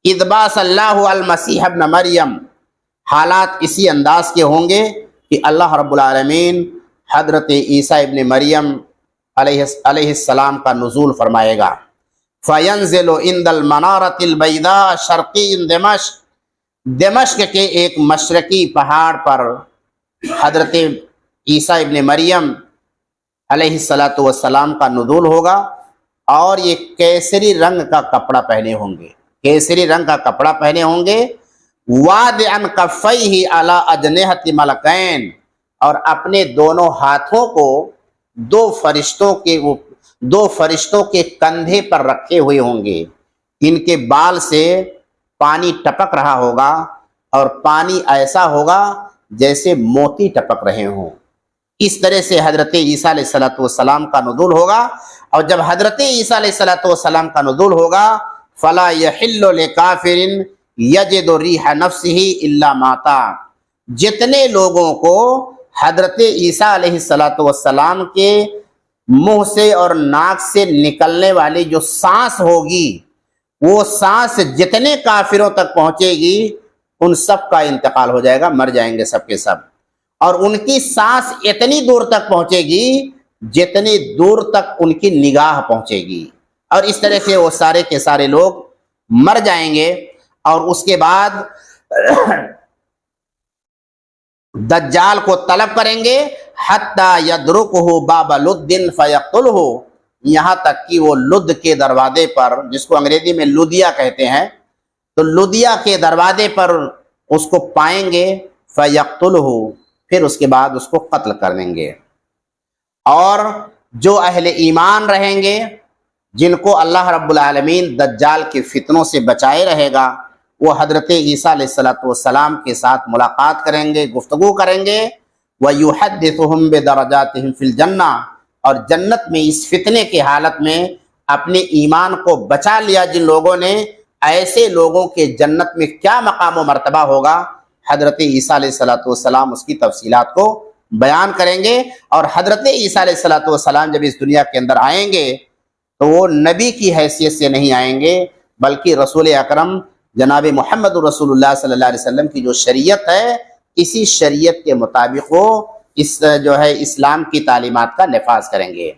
اذ بعث اللہ المسیح ابن مریم، حالات اسی انداز کے ہوں گے کہ اللہ رب العالمین حضرت عیسیٰ ابن مریم علیہ السلام کا نزول فرمائے گا۔ فینزل عند المنارۃ البیضاء شرقی دمشق، دمشق کے ایک مشرقی پہاڑ پر حضرت عیسیٰ ابن مریم علیہ السلام کا نزول ہوگا، اور یہ کیسری رنگ کا کپڑا پہنے ہوں گے، کیسری رنگ کا کپڑا پہنے ہوں گے، وادعا کفیہ علی اجنحۃ ملکین، اور اپنے دونوں ہاتھوں کو دو فرشتوں کے کندھے پر رکھے ہوئے ہوں گے۔ ان کے بال سے پانی ٹپک رہا ہوگا، اور پانی ایسا ہوگا جیسے موتی ٹپک رہے ہوں۔ اس طرح سے حضرت عیسیٰ علیہ السلام کا نزول ہوگا، اور جب حضرت عیسیٰ علیہ السلام کا نزول ہوگا فلا یحل لکافر یجد ریح نفسہ الا ماتا، جتنے لوگوں کو حضرت عیسیٰ علیہ السلام کے منہ سے اور ناک سے نکلنے والی جو سانس ہوگی، وہ سانس جتنے کافروں تک پہنچے گی ان سب کا انتقال ہو جائے گا، مر جائیں گے سب کے سب، اور ان کی سانس اتنی دور تک پہنچے گی جتنی دور تک ان کی نگاہ پہنچے گی، اور اس طرح سے وہ سارے کے سارے لوگ مر جائیں گے۔ اور اس کے بعد دجال کو طلب کریں گے، حتی یدرکہ باب لد فیقتلہ، یہاں تک کہ وہ لد کے دروازے پر، جس کو انگریزی میں لدیا کہتے ہیں، تو لدیا کے دروازے پر اس کو پائیں گے، فیقتلہ، پھر اس کے بعد اس کو قتل کر دیں گے۔ اور جو اہل ایمان رہیں گے، جن کو اللہ رب العالمین دجال کے فتنوں سے بچائے رہے گا، وہ حضرت عیسیٰ علیہ السلام کے ساتھ ملاقات کریں گے، گفتگو کریں گے، وَيُحَدِّثُهُمْ بِدَرَجَاتِهِمْ فِي الْجَنَّةِ، اور جنت میں اس فتنے کی حالت میں اپنے ایمان کو بچا لیا جن لوگوں نے، ایسے لوگوں کے جنت میں کیا مقام و مرتبہ ہوگا، حضرت عیسیٰ علیہ السلام اس کی تفصیلات کو بیان کریں گے۔ اور حضرت عیسیٰ علیہ السلام جب اس دنیا کے اندر آئیں گے تو وہ نبی کی حیثیت سے نہیں آئیں گے، بلکہ رسول اکرم جناب محمد رسول اللہ صلی اللہ علیہ وسلم کی جو شریعت ہے، اسی شریعت کے مطابق وہ اس جو ہے اسلام کی تعلیمات کا نفاذ کریں گے۔